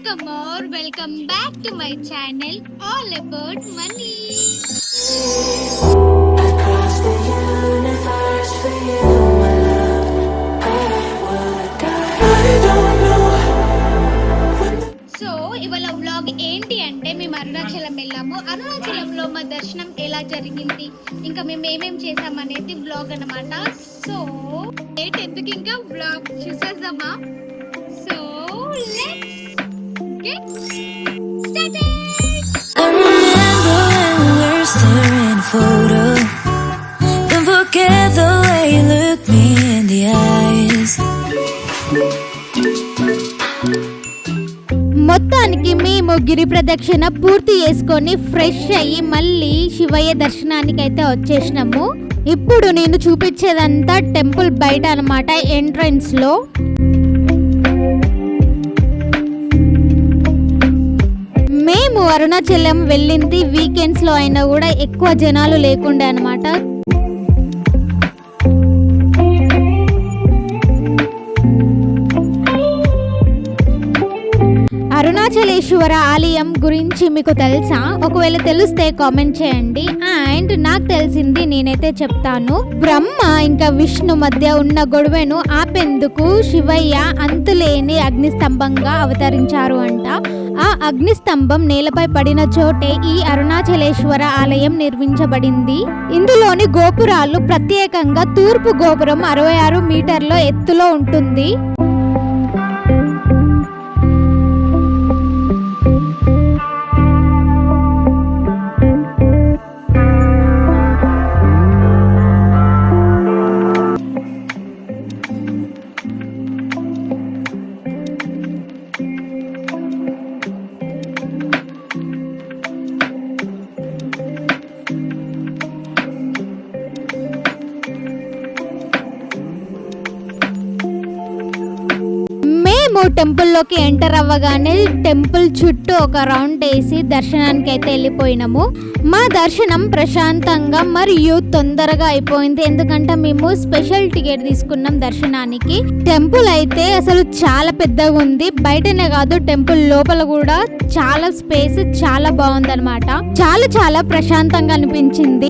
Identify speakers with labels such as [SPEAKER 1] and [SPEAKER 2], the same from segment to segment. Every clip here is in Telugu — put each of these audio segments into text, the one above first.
[SPEAKER 1] welcome back to my channel all about money.
[SPEAKER 2] Across the universe for you, my love, I would die. I don't know when the
[SPEAKER 1] so ఇవాళ వ్లాగ్ ఏంటి అంటే మేము అరుణాచలం వెళ్ళాము. అరుణాచలంలో మా దర్శనం ఎలా జరిగింది, ఇంకా మేము ఏమేం చేసామనేది వ్లాగ్ అన్నమాట. సో లేట్ ఎందుకు, ఇంకా వ్లాగ్ చూసేద్దామా? So let's get started.
[SPEAKER 3] I remember when we were staring a photo. Don't forget the way you look me in the eyes.
[SPEAKER 4] మొత్తానికి మేము గిరి ప్రదక్షిణ పూర్తి చేసుకొని ఫ్రెష్ అయ్యి మళ్ళీ శివయ్య దర్శనానికి అయితే వచ్చేసినాము. ఇప్పుడు నేను చూపించేదంతా టెంపుల్ బయట అన్నమాట, ఎంట్రన్స్ లో. మేము అరుణాచలం వెళ్ళింది వీకెండ్స్ లో అయినా కూడా ఎక్కువ జనాలు లేకుండే అన్నమాట. అరుణాచలేశ్వర ఆలయం గురించి మీకు తెలుసా? ఒకవేళ తెలిస్తే కామెంట్ చేయండి. అండ్ నాకు తెలిసింది నేనైతే చెప్తాను. బ్రహ్మ ఇంకా విష్ణు మధ్య ఉన్న గొడవను ఆపేందుకు శివయ్య అంతులేని అగ్నిస్తంభంగా అవతరించారు అంట. ఆ అగ్నిస్తంభం నేలపై పడిన చోటే ఈ అరుణాచలేశ్వర ఆలయం నిర్మించబడింది. ఇందులోని గోపురాలు ప్రత్యేకంగా తూర్పు గోపురం 66 మీటర్ల ఎత్తులో ఉంటుంది. టెంపుల్లోకి ఎంటర్ అవ్వగానే టెంపుల్ చుట్టూ ఒక రౌండ్ వేసి దర్శనానికి అయితే వెళ్ళిపోయినాము. మా దర్శనం ప్రశాంతంగా మరియు తొందరగా అయిపోయింది, ఎందుకంటే మేము స్పెషల్ టికెట్ తీసుకున్నాం దర్శనానికి. టెంపుల్ అయితే అసలు చాలా పెద్దగా ఉంది. బయటనే కాదు, టెంపుల్ లోపల కూడా చాలా స్పేస్ చాలా బాగుంది అనమాట. చాలా ప్రశాంతంగా అనిపించింది.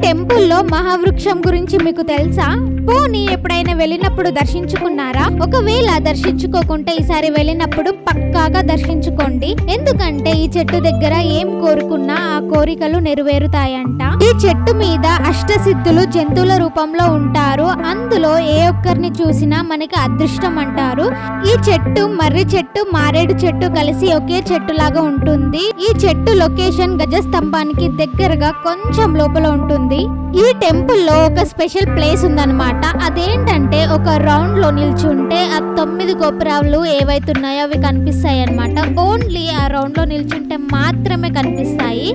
[SPEAKER 4] టెంపుల్లో మహావృక్షం గురించి మీకు తెలుసా? పోనీ ఎప్పుడైనా వెళ్ళినప్పుడు దర్శించుకున్నారా? ఒకవేళ దర్శించుకోకుంటే ఈసారి వెళ్ళినప్పుడు పక్కాగా దర్శించుకోండి. ఎందుకంటే ఈ చెట్టు దగ్గర ఏం కోరుకున్నా ఆ కోరికలు నెరవేరుతాయంట. ఈ చెట్టు మీద అష్టసిద్ధులు జంతువుల రూపంలో ఉంటారు. అందులో ఏ ఒక్కరిని చూసినా మనకి అదృష్టం అంటారు. ఈ చెట్టు మర్రి చెట్టు, మారేడు చెట్టు కలిసి ఒకే చెట్టు లాగా ఉంటుంది. ఈ చెట్టు లొకేషన్ గజస్తంభానికి దగ్గరగా కొంచెం లోపల ఉంటుంది. ఈ టెంపుల్ లో ఒక స్పెషల్ ప్లేస్ ఉందన్నమాట. అదేంటంటే ఒక రౌండ్ లో నిల్చుంటే ఆ 9 గోపురాలు ఏవైతున్నాయో అవి కనిపిస్తాయి అన్నమాట. ఓన్లీ ఆ రౌండ్ లో నిల్చుంటే మాత్రమే కనిపిస్తాయి.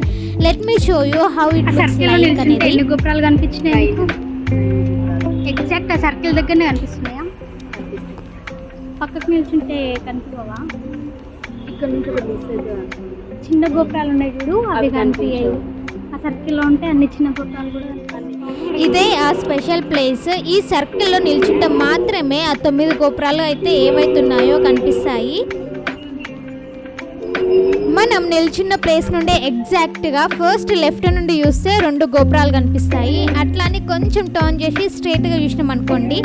[SPEAKER 4] Let me show you how it looks like అనేది.
[SPEAKER 1] ఎన్ని గోపురాలు కనిపించినాయి? ఎగ్జాక్ట్ ఆ సర్కిల్ దగ్గరనే కనిపిస్తున్నాయా? పక్కకు నిల్చుంటే కనిపించవా?
[SPEAKER 5] ఇక్కడ నుంచి ఒక మెసేజ్
[SPEAKER 1] చిన్న గోపురాలు ఉన్నాయి చూడు, అవి కనిపించాయి. ఆ సర్కిల్లో ఉంటే అన్ని చిన్న గోపురాలు కూడా కనిపిస్తాయి.
[SPEAKER 4] ఇదే ఆ స్పెషల్ ప్లేస్. ఈ సర్కిల్ లో నిల్చుంటే మాత్రమే ఆ 9 గోపురాలు అయితే ఏవైతున్నాయో కనిపిస్తాయి. మనం నిల్చున్న ప్లేస్ నుండి ఎగ్జాక్ట్ గా ఫస్ట్ లెఫ్ట్ నుండి చూస్తే 2 గోపురాలు కనిపిస్తాయి. అట్లానే కొంచెం టర్న్ చేసి స్ట్రైట్ గా చూసినాం అనుకోండి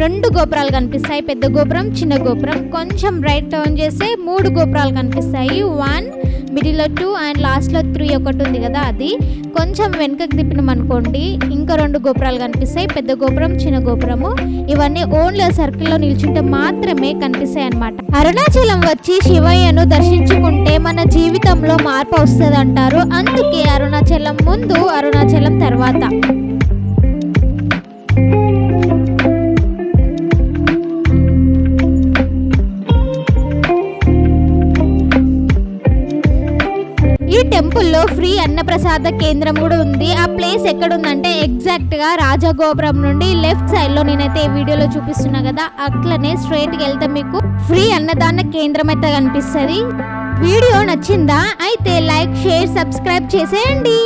[SPEAKER 4] 2 గోపురాలు కనిపిస్తాయి, పెద్ద గోపురం చిన్న గోపురం. కొంచెం రైట్ టర్న్ చేస్తే 3 గోపురాలు కనిపిస్తాయి. 1 మిడిల్ లో 2 అండ్ లాస్ట్ లో 3 ఒకటి ఉంది కదా, అది. కొంచెం వెనుకకు తిప్పినాం అనుకోండి ఇంకా 2 గోపురాలు కనిపిస్తాయి, పెద్ద గోపురం చిన్న గోపురము. ఇవన్నీ ఓన్లీ సర్కిల్లో నిల్చుంటే మాత్రమే కనిపిస్తాయి అన్నమాట. అరుణాచలం వచ్చి శివయ్యను దర్శించుకుంటే మన జీవితంలో మార్పు వస్తుంది అంటారు. అందుకే అరుణాచలం ముందు, అరుణాచలం తర్వాత. ఈ టెంపుల్లో ఫ్రీ అన్నప్రసాద కేంద్రం కూడా ఉంది. ఆ ప్లేస్ ఎక్కడ ఉందంటే ఎగ్జాక్ట్ గా రాజగోపురం నుండి లెఫ్ట్ సైడ్ లో నేనైతే ఈ వీడియోలో చూపిస్తున్నా కదా, అట్లనే స్ట్రైట్ గా వెళ్తే మీకు ఫ్రీ అన్నదాన కేంద్రం అయితే కనిపిస్తుంది. వీడియో నచ్చిందా? అయితే లైక్, షేర్, సబ్స్క్రైబ్ చేసేయండి.